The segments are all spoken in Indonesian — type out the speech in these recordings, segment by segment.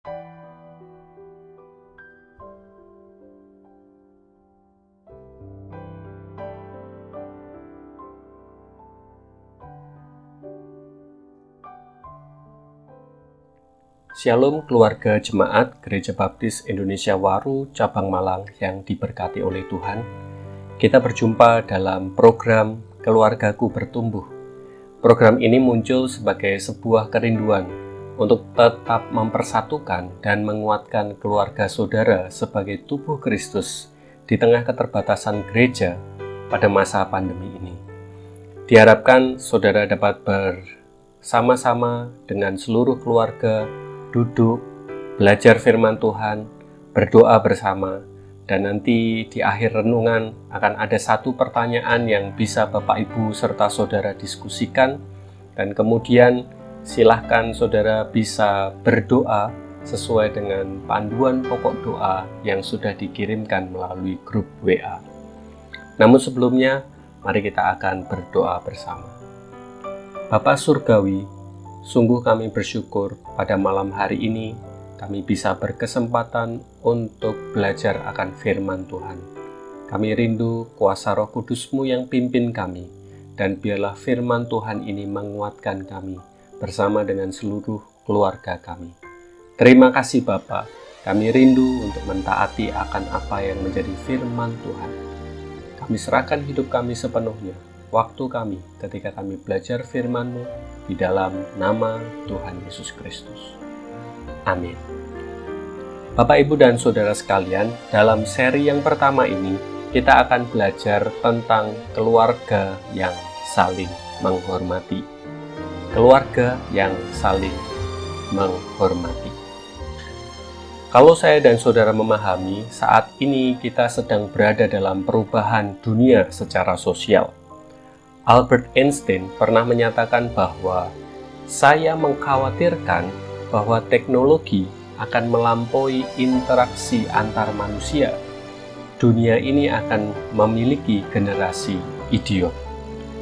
Shalom keluarga jemaat Gereja Baptis Indonesia Waru, Cabang Malang yang diberkati oleh Tuhan. Kita berjumpa dalam program Keluargaku Bertumbuh. Program ini muncul sebagai sebuah kerinduan untuk tetap mempersatukan dan menguatkan keluarga saudara sebagai tubuh Kristus di tengah keterbatasan gereja pada masa pandemi ini. Diharapkan saudara dapat bersama-sama dengan seluruh keluarga duduk, belajar firman Tuhan, berdoa bersama, dan nanti di akhir renungan akan ada satu pertanyaan yang bisa Bapak Ibu serta saudara diskusikan, dan kemudian silahkan saudara bisa berdoa sesuai dengan panduan pokok doa yang sudah dikirimkan melalui grup WA. Namun sebelumnya, mari kita akan berdoa bersama. Bapa Surgawi, sungguh kami bersyukur pada malam hari ini kami bisa berkesempatan untuk belajar akan firman Tuhan. Kami rindu kuasa Roh Kudus-Mu yang pimpin kami, dan biarlah firman Tuhan ini menguatkan kami bersama dengan seluruh keluarga kami. Terima kasih Bapa, kami rindu untuk mentaati akan apa yang menjadi firman Tuhan. Kami serahkan hidup kami sepenuhnya, waktu kami ketika kami belajar firman-Mu, di dalam nama Tuhan Yesus Kristus. Amin. Bapak, Ibu, dan Saudara sekalian, dalam seri yang pertama ini, kita akan belajar tentang keluarga yang saling menghormati. Keluarga yang saling menghormati. Kalau saya dan saudara memahami, saat ini kita sedang berada dalam perubahan dunia secara sosial. Albert Einstein pernah menyatakan bahwa saya mengkhawatirkan bahwa teknologi akan melampaui interaksi antar manusia. Dunia ini akan memiliki generasi idiot.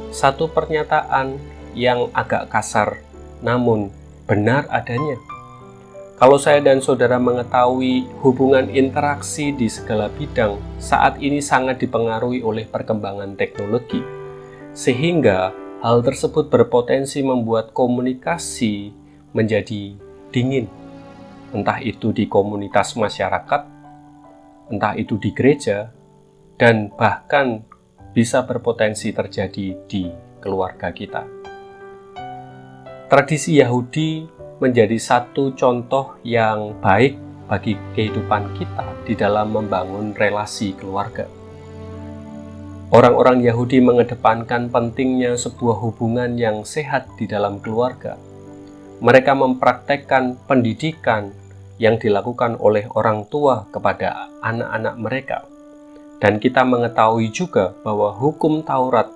Satu pernyataan yang agak kasar, namun benar adanya. Kalau saya dan saudara mengetahui hubungan interaksi di segala bidang saat ini sangat dipengaruhi oleh perkembangan teknologi, sehingga hal tersebut berpotensi membuat komunikasi menjadi dingin, entah itu di komunitas masyarakat, entah itu di gereja, dan bahkan bisa berpotensi terjadi di keluarga kita. Tradisi Yahudi menjadi satu contoh yang baik bagi kehidupan kita di dalam membangun relasi keluarga. Orang-orang Yahudi mengedepankan pentingnya sebuah hubungan yang sehat di dalam keluarga. Mereka mempraktekkan pendidikan yang dilakukan oleh orang tua kepada anak-anak mereka. Dan kita mengetahui juga bahwa hukum Taurat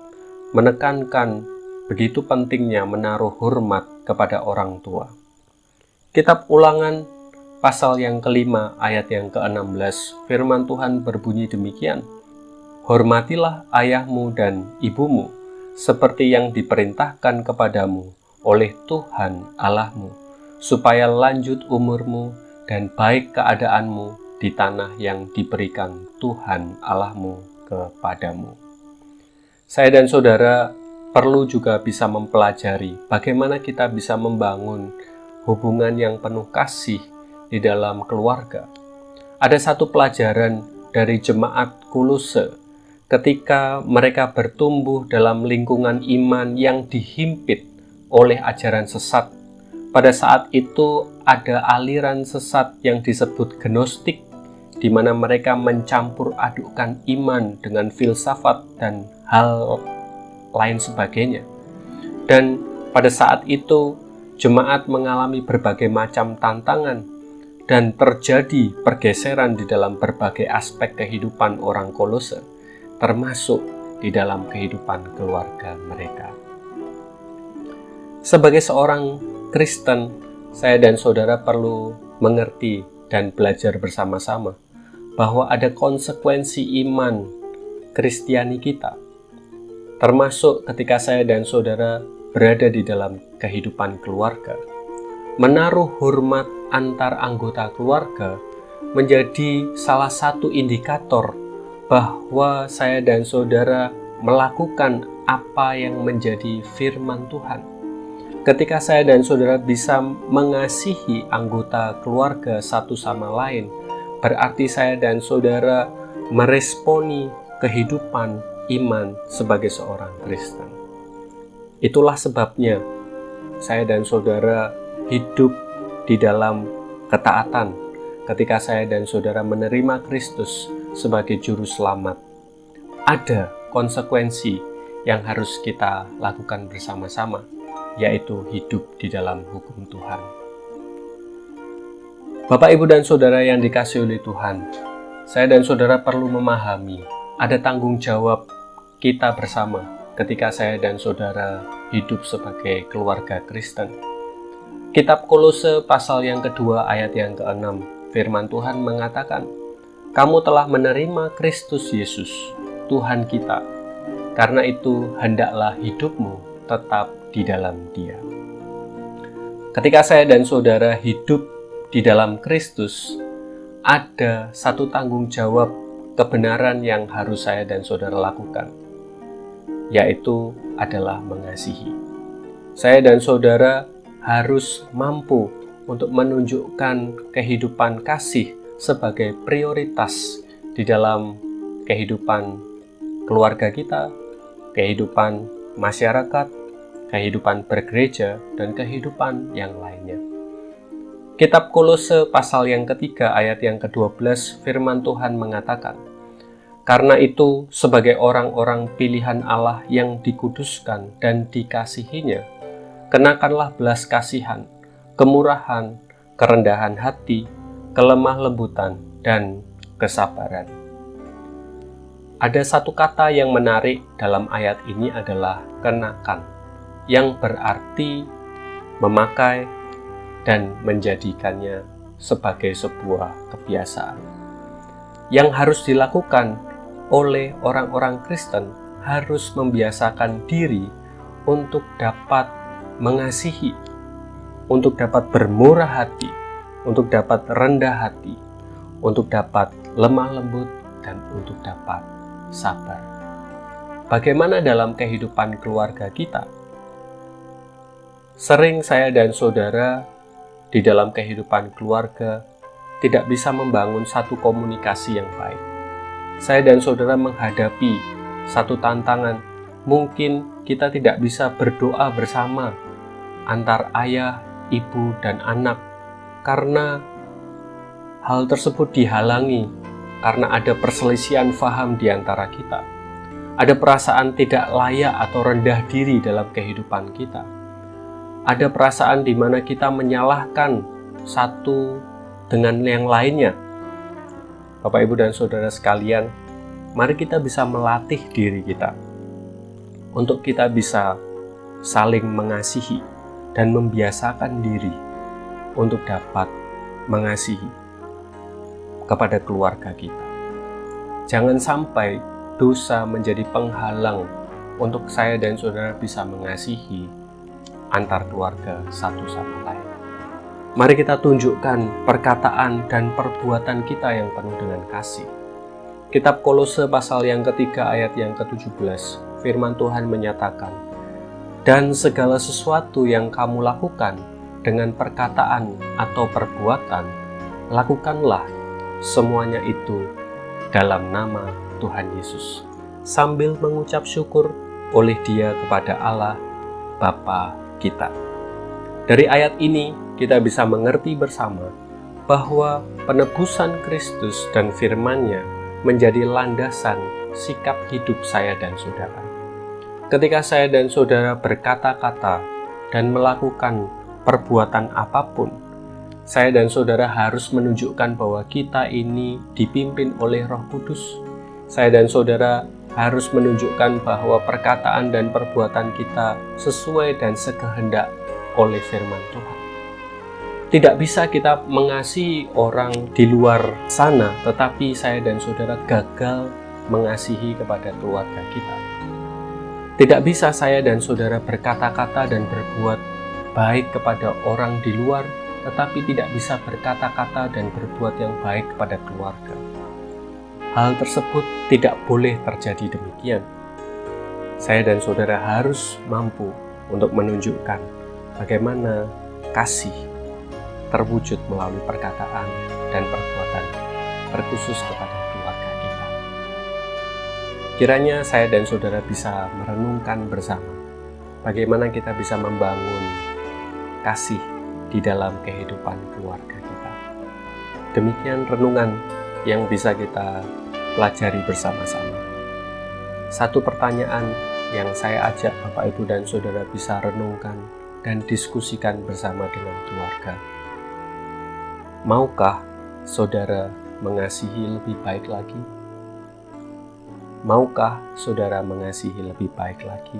menekankan begitu pentingnya menaruh hormat kepada orang tua. Kitab Ulangan pasal yang kelima ayat yang ke-16, firman Tuhan berbunyi demikian. Hormatilah ayahmu dan ibumu, seperti yang diperintahkan kepadamu oleh Tuhan Allahmu, supaya lanjut umurmu dan baik keadaanmu di tanah yang diberikan Tuhan Allahmu kepadamu. Saya dan saudara perlu juga bisa mempelajari bagaimana kita bisa membangun hubungan yang penuh kasih di dalam keluarga. Ada satu pelajaran dari jemaat Kolose ketika mereka bertumbuh dalam lingkungan iman yang dihimpit oleh ajaran sesat. Pada saat itu ada aliran sesat yang disebut Gnostik, di mana mereka mencampur adukkan iman dengan filsafat dan hal lain sebagainya. Dan pada saat itu jemaat mengalami berbagai macam tantangan dan terjadi pergeseran di dalam berbagai aspek kehidupan orang Kolose, termasuk di dalam kehidupan keluarga mereka. Sebagai seorang Kristen, saya dan saudara perlu mengerti dan belajar bersama-sama bahwa ada konsekuensi iman Kristiani kita, termasuk ketika saya dan saudara berada di dalam kehidupan keluarga. Menaruh hormat antar anggota keluarga menjadi salah satu indikator bahwa saya dan saudara melakukan apa yang menjadi firman Tuhan. Ketika saya dan saudara bisa mengasihi anggota keluarga satu sama lain, berarti saya dan saudara meresponi kehidupan iman sebagai seorang Kristen. Itulah sebabnya saya dan saudara hidup di dalam ketaatan ketika saya dan saudara menerima Kristus sebagai juru selamat. Ada konsekuensi yang harus kita lakukan bersama-sama, yaitu hidup di dalam hukum Tuhan. Bapak, Ibu, dan Saudara yang dikasihi oleh Tuhan, saya dan saudara perlu memahami ada tanggung jawab kita bersama ketika saya dan saudara hidup sebagai keluarga Kristen. Kitab Kolose pasal yang kedua ayat yang ke-6, firman Tuhan mengatakan, "Kamu telah menerima Kristus Yesus, Tuhan kita. Karena itu hendaklah hidupmu tetap di dalam Dia." Ketika saya dan saudara hidup di dalam Kristus, ada satu tanggung jawab kebenaran yang harus saya dan saudara lakukan, yaitu adalah mengasihi. Saya dan saudara harus mampu untuk menunjukkan kehidupan kasih sebagai prioritas di dalam kehidupan keluarga kita, kehidupan masyarakat, kehidupan bergereja, dan kehidupan yang lainnya. Kitab Kolose pasal yang ketiga ayat yang ke-12 firman Tuhan mengatakan, "Karena itu sebagai orang-orang pilihan Allah yang dikuduskan dan dikasihinya, kenakanlah belas kasihan, kemurahan, kerendahan hati, kelemah lembutan, dan kesabaran." Ada satu kata yang menarik dalam ayat ini adalah kenakan, yang berarti memakai dan menjadikannya sebagai sebuah kebiasaan. Yang harus dilakukan oleh orang-orang Kristen harus membiasakan diri untuk dapat mengasihi, untuk dapat bermurah hati, untuk dapat rendah hati, untuk dapat lemah lembut, dan untuk dapat sabar. Bagaimana dalam kehidupan keluarga kita? Sering saya dan saudara di dalam kehidupan keluarga tidak bisa membangun satu komunikasi yang baik. Saya dan saudara menghadapi satu tantangan. Mungkin kita tidak bisa berdoa bersama antar ayah, ibu, dan anak karena hal tersebut dihalangi karena ada perselisihan faham di antara kita. Ada perasaan tidak layak atau rendah diri dalam kehidupan kita. Ada perasaan di mana kita menyalahkan satu dengan yang lainnya. Bapak, Ibu, dan saudara sekalian, mari kita bisa melatih diri kita untuk kita bisa saling mengasihi dan membiasakan diri untuk dapat mengasihi kepada keluarga kita. Jangan sampai dosa menjadi penghalang untuk saya dan saudara bisa mengasihi antar keluarga satu sama lain. Mari kita tunjukkan perkataan dan perbuatan kita yang penuh dengan kasih. Kitab Kolose pasal yang ketiga ayat yang ke-17, firman Tuhan menyatakan, "Dan segala sesuatu yang kamu lakukan dengan perkataan atau perbuatan, lakukanlah semuanya itu dalam nama Tuhan Yesus, sambil mengucap syukur oleh Dia kepada Allah Bapa kita." Dari ayat ini kita bisa mengerti bersama bahwa penebusan Kristus dan firman-Nya menjadi landasan sikap hidup saya dan saudara. Ketika saya dan saudara berkata-kata dan melakukan perbuatan apapun, saya dan saudara harus menunjukkan bahwa kita ini dipimpin oleh Roh Kudus. Saya dan saudara harus menunjukkan bahwa perkataan dan perbuatan kita sesuai dan sekehendak oleh firman Tuhan. Tidak bisa kita mengasihi orang di luar sana, tetapi saya dan saudara gagal mengasihi kepada keluarga kita. Tidak bisa saya dan saudara berkata-kata dan berbuat baik kepada orang di luar, tetapi tidak bisa berkata-kata dan berbuat yang baik kepada keluarga. Hal tersebut tidak boleh terjadi demikian. Saya dan saudara harus mampu untuk menunjukkan bagaimana kasih terwujud melalui perkataan dan perbuatan, terkhusus kepada keluarga kita. Kiranya saya dan saudara bisa merenungkan bersama bagaimana kita bisa membangun kasih di dalam kehidupan keluarga kita. Demikian renungan yang bisa kita pelajari bersama-sama. Satu pertanyaan yang saya ajak Bapak, Ibu, dan Saudara bisa renungkan dan diskusikan bersama dengan keluarga. Maukah saudara mengasihi lebih baik lagi? Maukah saudara mengasihi lebih baik lagi?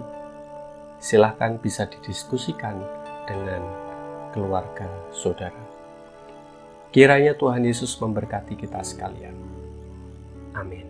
Silahkan bisa didiskusikan dengan keluarga saudara. Kiranya Tuhan Yesus memberkati kita sekalian. Amin.